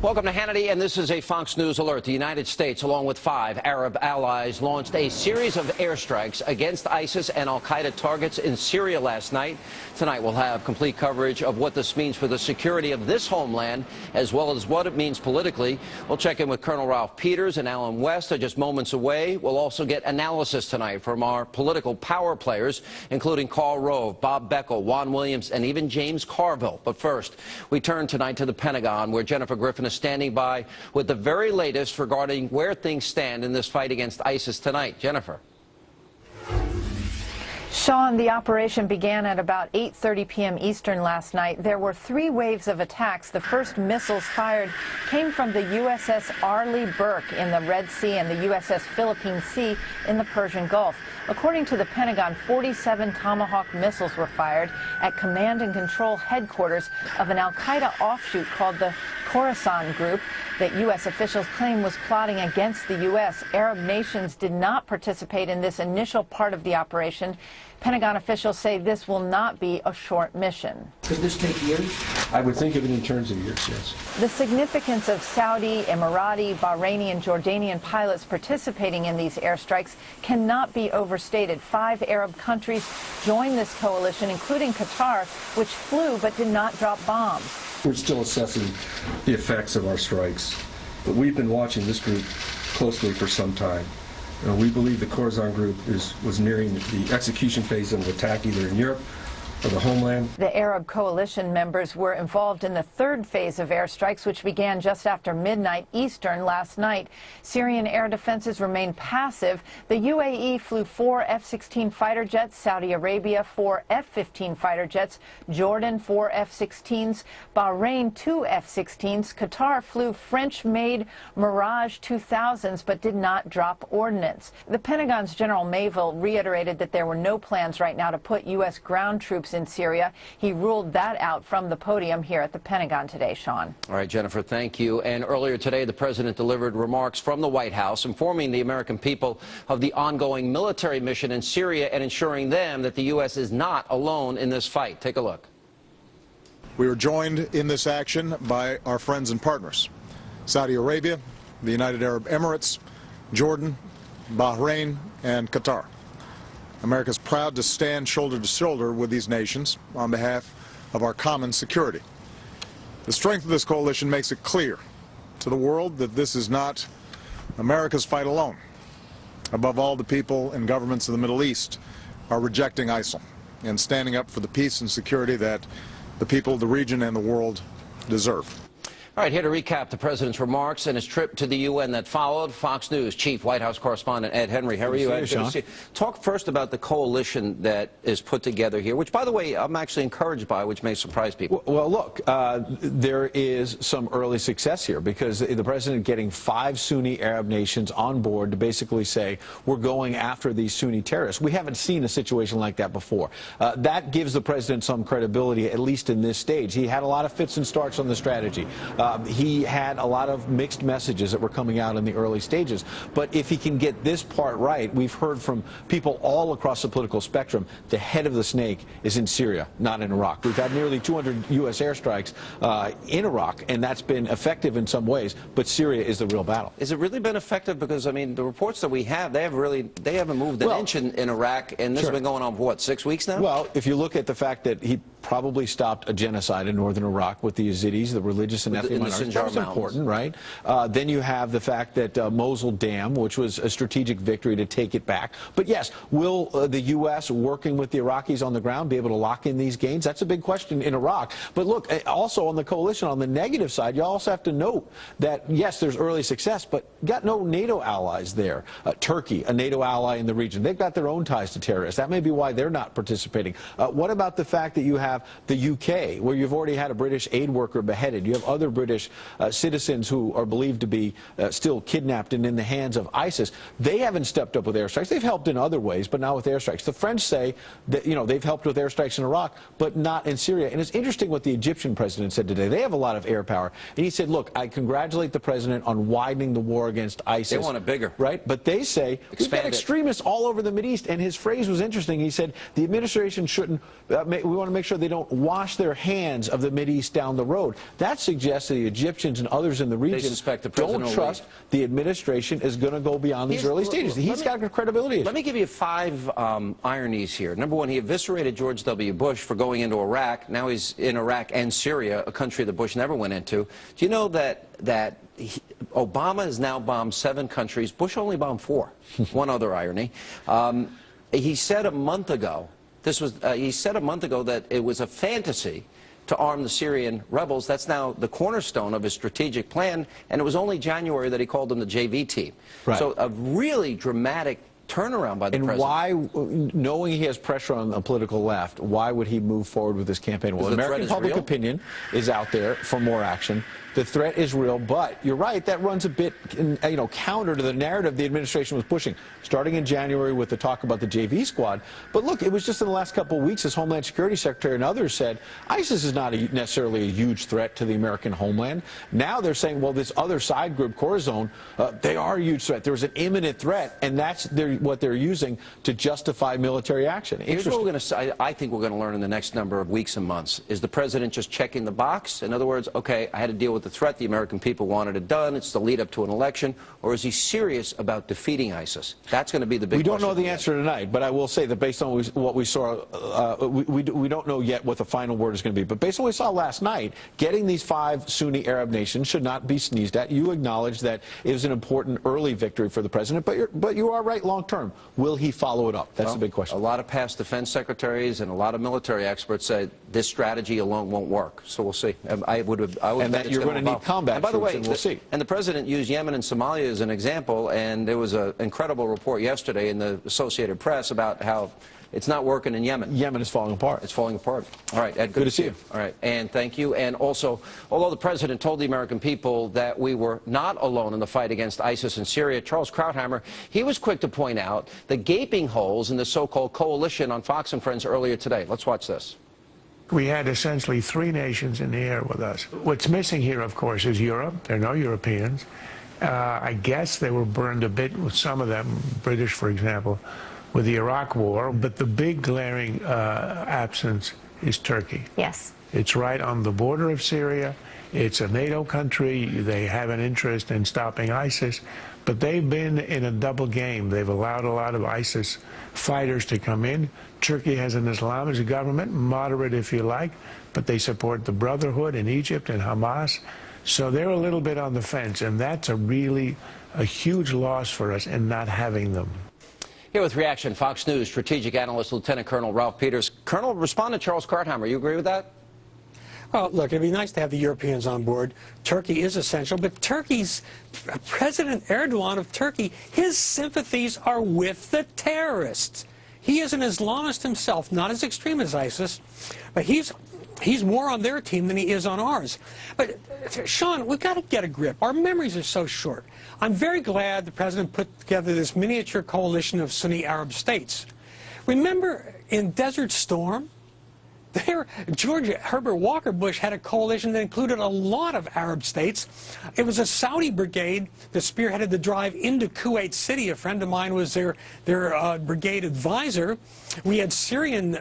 Welcome to Hannity, and this is a Fox News alert. The United States, along with 5 Arab allies, launched a series of airstrikes against ISIS and al-Qaeda targets in Syria last night. Tonight we'll have complete coverage of what this means for the security of this homeland, as well as what it means politically. We'll check in with Colonel Ralph Peters and Alan West are just moments away. We'll also get analysis tonight from our political power players, including Karl Rove, Bob Beckel, Juan Williams, and even James Carville. But first, we turn tonight to the Pentagon, where Jennifer Griffin is standing by with the very latest regarding where things stand in this fight against ISIS tonight. Jennifer. Sean, the operation began at about 8:30 p.m. Eastern last night. There were 3 waves of attacks. The first missiles fired came from the USS Arleigh Burke in the Red Sea and the USS Philippine Sea in the Persian Gulf. According to the Pentagon, 47 Tomahawk missiles were fired at command and control headquarters of an al-Qaeda offshoot called the Khorasan Group that U.S. officials claim was plotting against the U.S. Arab nations did not participate in this initial part of the operation. Pentagon officials say this will not be a short mission. Could this take years? I would think of it in terms of years, yes. The significance of Saudi, Emirati, Bahraini, and Jordanian pilots participating in these airstrikes cannot be overstated. 5 Arab countries joined this coalition, including Qatar, which flew but did not drop bombs. We're still assessing the effects of our strikes, but we've been watching this group closely for some time. We believe the Khorasan Group was nearing the execution phase of an attack either in Europe or the homeland. The Arab coalition members were involved in the 3rd phase of airstrikes, which began just after midnight Eastern last night. Syrian air defenses remained passive. The UAE flew 4 F-16 fighter jets, Saudi Arabia 4 F-15 fighter jets, Jordan 4 F-16s, Bahrain 2 F-16s. Qatar flew French-made Mirage 2000s but did not drop ordnance. The Pentagon's General Mayville reiterated that there were no plans right now to put U.S. ground troops in Syria. He ruled that out from the podium here at the Pentagon today, Sean. All right, Jennifer, thank you. And earlier today, the president delivered remarks from the White House informing the American people of the ongoing military mission in Syria and ensuring them that the U.S. is not alone in this fight. Take a look. We were joined in this action by our friends and partners, Saudi Arabia, the United Arab Emirates, Jordan, Bahrain, and Qatar. America is proud to stand shoulder to shoulder with these nations on behalf of our common security. The strength of this coalition makes it clear to the world that this is not America's fight alone. Above all, the people and governments of the Middle East are rejecting ISIL and standing up for the peace and security that the people of the region and the world deserve. All right, here to recap the president's remarks and his trip to the UN that followed, Fox News Chief White House Correspondent Ed Henry. How are you, Ed? Good to see you. Talk first about the coalition that is put together here, which, by the way, I'm actually encouraged by, which may surprise people. Well, look, there is some early success here because the president getting 5 Sunni Arab nations on board to basically say, we're going after these Sunni terrorists. We haven't seen a situation like that before. That gives the president some credibility, at least in this stage. He had a lot of fits and starts on the strategy. He had a lot of mixed messages that were coming out in the early stages. But if he can get this part right, we've heard from people all across the political spectrum, the head of the snake is in Syria, not in Iraq. We've had nearly 200 U.S. airstrikes in Iraq, and that's been effective in some ways, but Syria is the real battle. Has it really been effective? Because, I mean, the reports that we have, they haven't moved an inch in Iraq, and this has been going on for, what, 6 weeks now? Well, if you look at the fact that he probably stopped a genocide in northern Iraq with the Yazidis, the religious and ethnic minorities. That's important, right? Then you have the fact that Mosul Dam, which was a strategic victory to take it back. But yes, will the U.S. working with the Iraqis on the ground be able to lock in these gains? That's a big question in Iraq. But look, also on the coalition, on the negative side, you also have to note that, yes, there's early success, but you got no NATO allies there. Turkey, a NATO ally in the region, they've got their own ties to terrorists. That may be why they're not participating. What about the fact that you have the UK, where you've already had a British aid worker beheaded? You have other British citizens who are believed to be still kidnapped and in the hands of ISIS. They haven't stepped up with airstrikes. They've helped in other ways, but not with airstrikes. The French say that, you know, they've helped with airstrikes in Iraq, but not in Syria. And it's interesting what the Egyptian president said today. They have a lot of air power. And he said, look, I congratulate the president on widening the war against ISIS. They want it bigger. Right? But they say, we've got extremists all over the Mideast. And his phrase was interesting. He said, the administration shouldn't, we want to make sure the they don't wash their hands of the Mideast down the road. That suggests that the Egyptians and others in the region don't trust the administration is going to go beyond these early stages. He's got a credibility issue. Let me give you 5 ironies here. Number 1, he eviscerated George W. Bush for going into Iraq. Now he's in Iraq and Syria, a country that Bush never went into. Do you know that Obama has now bombed 7 countries? Bush only bombed 4. One other irony. He said a month ago, he said a month ago that it was a fantasy to arm the Syrian rebels. That's now the cornerstone of his strategic plan, and it was only January that he called them the JV team. Right. So a really dramatic turnaround by the president. And why, knowing he has pressure on the political left, why would he move forward with this campaign? Well, American public opinion is out there for more action. The threat is real, but you're right, that runs a bit, counter to the narrative the administration was pushing, starting in January with the talk about the JV squad. But look, it was just in the last couple of weeks, as Homeland Security Secretary and others said, ISIS is not necessarily a huge threat to the American homeland. Now they're saying, well, this other side group, Corazon, they are a huge threat. There's an imminent threat, and that's what they're using to justify military action. Here's what we're going to say, I think we're going to learn in the next number of weeks and months. Is the president just checking the box? In other words, okay, I had to deal with the threat. The American people wanted it done. It's the lead up to an election. Or is he serious about defeating ISIS? That's going to be the big question. We don't know the answer tonight, but I will say that based on what we saw, we don't know yet what the final word is going to be. But based on what we saw last night, getting these 5 Sunni Arab nations should not be sneezed at. You acknowledge that it was an important early victory for the president, but you are right long term. Will he follow it up? That's the big question. A lot of past defense secretaries and a lot of military experts say this strategy alone won't work. So we'll see. I would bet you're going to need combat. And by the way, we'll see. And the president used Yemen and Somalia as an example, and there was an incredible report yesterday in the Associated Press about how it's not working in Yemen. Yemen is falling apart. It's falling apart. All right, Ed, good to see you. All right, and thank you. And also, although the president told the American people that we were not alone in the fight against ISIS in Syria, Charles Krauthammer, he was quick to point out the gaping holes in the so-called coalition on Fox and Friends earlier today. Let's watch this. We had essentially 3 nations in the air with us. What's missing here, of course, is Europe. There are no Europeans. I guess they were burned a bit with some of them, British, for example, with the Iraq War. But the big glaring absence is Turkey. Yes. It's right on the border of Syria. It's a NATO country. They have an interest in stopping ISIS. But they've been in a double game. They've allowed a lot of ISIS fighters to come in. Turkey has an Islamist government, moderate if you like, but they support the Brotherhood in Egypt and Hamas. So they're a little bit on the fence, and that's a huge loss for us in not having them. Here with reaction, Fox News strategic analyst Lieutenant Colonel Ralph Peters. Colonel, respond to Charles Krauthammer. You agree with that? Well, look, it'd be nice to have the Europeans on board. Turkey is essential, but Turkey's President Erdogan of Turkey, his sympathies are with the terrorists. He is an Islamist himself, not as extreme as ISIS, but he's more on their team than he is on ours. But, Sean, we've got to get a grip. Our memories are so short. I'm very glad the president put together this miniature coalition of Sunni Arab states. Remember in Desert Storm? George Herbert Walker Bush had a coalition that included a lot of Arab states. It was a Saudi brigade that spearheaded the drive into Kuwait City. A friend of mine was their brigade advisor. We had Syrian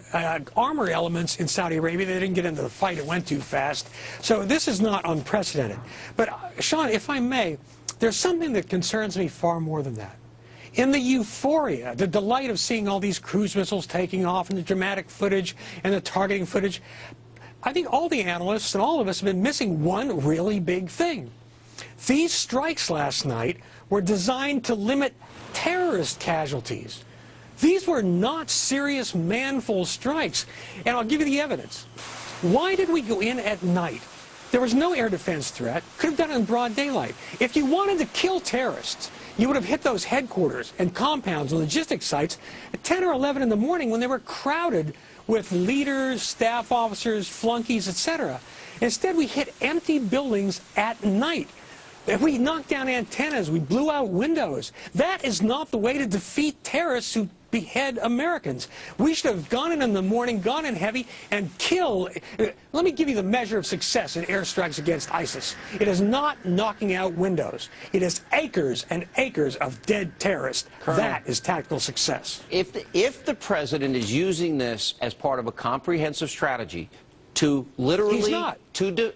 armor elements in Saudi Arabia. They didn't get into the fight. It went too fast. So this is not unprecedented. But, Sean, if I may, there's something that concerns me far more than that. In the euphoria, the delight of seeing all these cruise missiles taking off and the dramatic footage and the targeting footage, I think all the analysts and all of us have been missing one really big thing. These strikes last night were designed to limit terrorist casualties. These were not serious manful strikes. And I'll give you the evidence. Why did we go in at night? There was no air defense threat. Could have done it in broad daylight. If you wanted to kill terrorists, you would have hit those headquarters and compounds and logistics sites at 10 or 11 in the morning when they were crowded with leaders, staff officers, flunkies, etc. Instead, we hit empty buildings at night. We knocked down antennas. We blew out windows. That is not the way to defeat terrorists who behead Americans. We should have gone in the morning, gone in heavy, and kill. Let me give you the measure of success in airstrikes against ISIS. It is not knocking out windows. It is acres and acres of dead terrorists. Colonel, that is tactical success. If the president is using this as part of a comprehensive strategy to literally... He's not.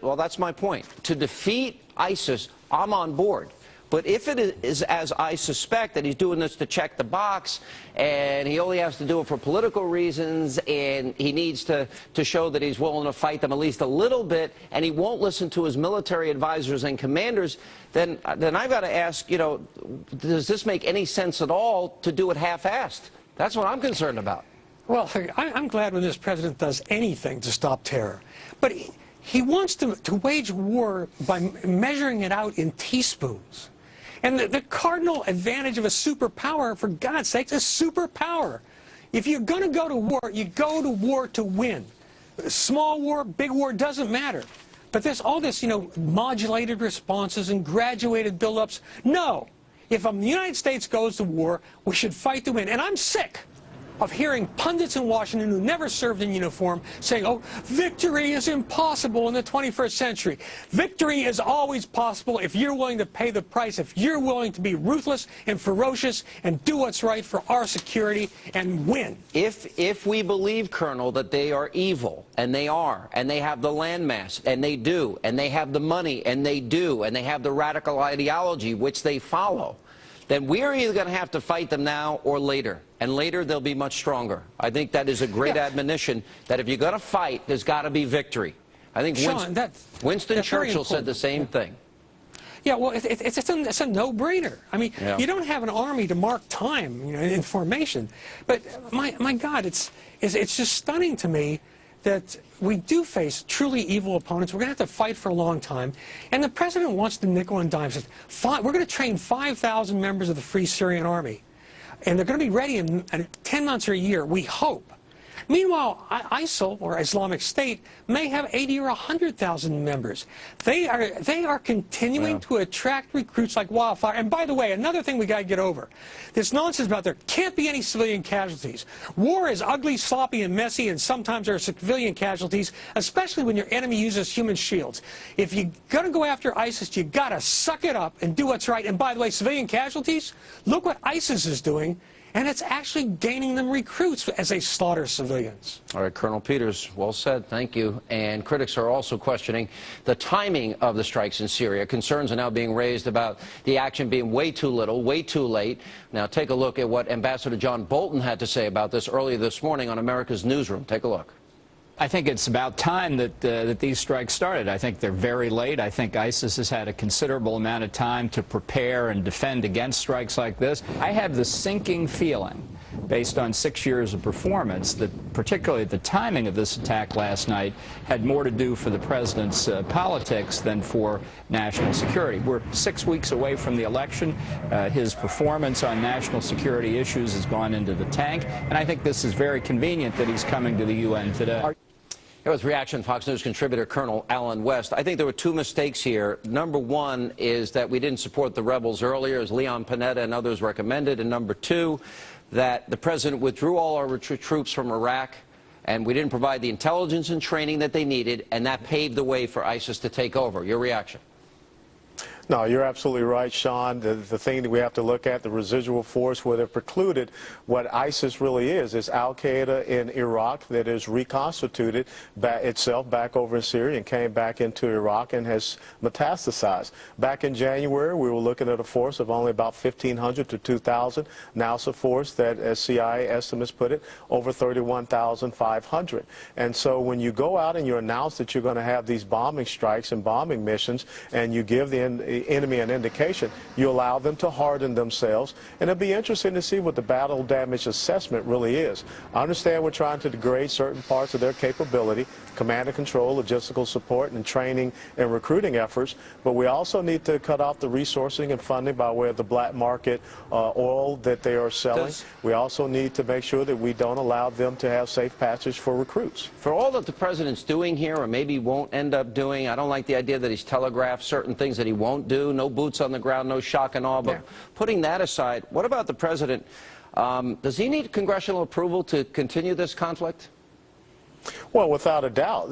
Well, that's my point. To defeat ISIS, I'm on board. But if it is, as I suspect, that he's doing this to check the box, and he only has to do it for political reasons, and he needs to show that he's willing to fight them at least a little bit, and he won't listen to his military advisors and commanders, then I've got to ask, you know, does this make any sense at all to do it half-assed? That's what I'm concerned about. Well, I'm glad when this president does anything to stop terror. But he wants to wage war by measuring it out in teaspoons. And the cardinal advantage of a superpower, for God's sakes, is superpower. If you're going to go to war, you go to war to win. Small war, big war, doesn't matter. But there's all this, you know, modulated responses and graduated buildups. No. If the United States goes to war, we should fight to win. And I'm sick of hearing pundits in Washington who never served in uniform saying, oh, victory is impossible in the 21st century. Victory is always possible if you're willing to pay the price, if you're willing to be ruthless and ferocious and do what's right for our security and win. If we believe, Colonel, that they are evil, and they are, and they have the landmass, and they do, and they have the money, and they do, and they have the radical ideology, which they follow, then we're either going to have to fight them now or later. And later, they'll be much stronger. I think that is a great admonition, that if you're going to fight, there's got to be victory. I think Sean, Winston Churchill said the same thing. Yeah, well, it's a no-brainer. I mean, you don't have an army to mark time, you know, in formation. But my God, it's just stunning to me that we do face truly evil opponents. We're going to have to fight for a long time. And the president wants to nickel and dime. Says, we're going to train 5,000 members of the Free Syrian Army. And they're going to be ready in 10 months or a year, we hope. Meanwhile, ISIL, or Islamic State, may have 80 or 100,000 members. They are continuing to attract recruits like wildfire. And by the way, another thing we got to get over, this nonsense about there can't be any civilian casualties. War is ugly, sloppy, and messy, and sometimes there are civilian casualties, especially when your enemy uses human shields. If you're going to go after ISIS, you got to suck it up and do what's right. And by the way, civilian casualties, look what ISIS is doing. And it's actually gaining them recruits as they slaughter civilians. All right, Colonel Peters, well said. Thank you. And critics are also questioning the timing of the strikes in Syria. Concerns are now being raised about the action being way too little, way too late. Now take a look at what Ambassador John Bolton had to say about this earlier this morning on America's Newsroom. Take a look. I think it's about time that these strikes started. I think they're very late. I think ISIS has had a considerable amount of time to prepare and defend against strikes like this. I have the sinking feeling, based on 6 years of performance, that particularly the timing of this attack last night had more to do for the president's politics than for national security. We're 6 weeks away from the election. His performance on national security issues has gone into the tank, and I think this is very convenient that he's coming to the UN today. Here with reaction, Fox News contributor Colonel Alan West. I think there were two mistakes here. Number one is that we didn't support the rebels earlier, as Leon Panetta and others recommended. And number two, that the president withdrew all our troops from Iraq, and we didn't provide the intelligence and training that they needed, and that paved the way for ISIS to take over. Your reaction? No, you're absolutely right, Sean. The thing that we have to look at, the residual force where they've precluded what ISIS really is Al-Qaeda in Iraq that is reconstituted itself back over in Syria and came back into Iraq and has metastasized. Back in January, we were looking at a force of only about 1,500 to 2,000. Now it's a force that, as CIA estimates put it, over 31,500. And so when you go out and you announce that you're going to have these bombing strikes and bombing missions, and you give the enemy an indication, you allow them to harden themselves, and it'll be interesting to see what the battle damage assessment really is. I understand we're trying to degrade certain parts of their capability, command and control, logistical support, and training and recruiting efforts, but we also need to cut off the resourcing and funding by way of the black market oil that they are selling. We also need to make sure that we don't allow them to have safe passage for recruits. For all that the president's doing here, or maybe won't end up doing, I don't like the idea that he's telegraphed certain things that he won't do, no boots on the ground, no shock and awe, but putting that aside, what about the president Does he need congressional approval to continue this conflict? Well, without a doubt,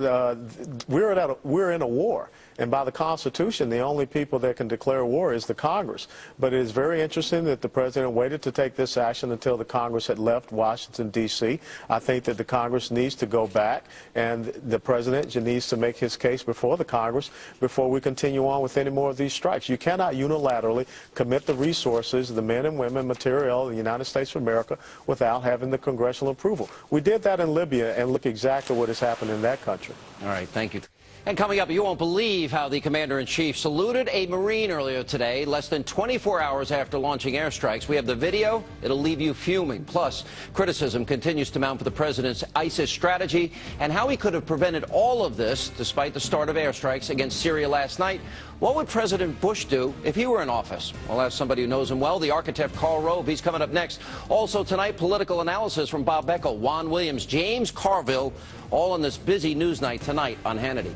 we're in a war. And by the Constitution, the only people that can declare war is the Congress. But it is very interesting that the President waited to take this action until the Congress had left Washington, D.C. I think that the Congress needs to go back, and the President needs to make his case before the Congress before we continue on with any more of these strikes. You cannot unilaterally commit the resources, the men and women, material of the United States of America without having the congressional approval. We did that in Libya, and look exactly what has happened in that country. All right, thank you. And coming up, you won't believe how the commander-in-chief saluted a Marine earlier today, less than 24 hours after launching airstrikes. We have the video. It'll leave you fuming. Plus, criticism continues to mount for the president's ISIS strategy and how he could have prevented all of this despite the start of airstrikes against Syria last night. What would President Bush do if he were in office? We'll ask somebody who knows him well, the architect Karl Rove. He's coming up next. Also tonight, political analysis from Bob Beckel, Juan Williams, James Carville, all on this busy news night tonight on Hannity.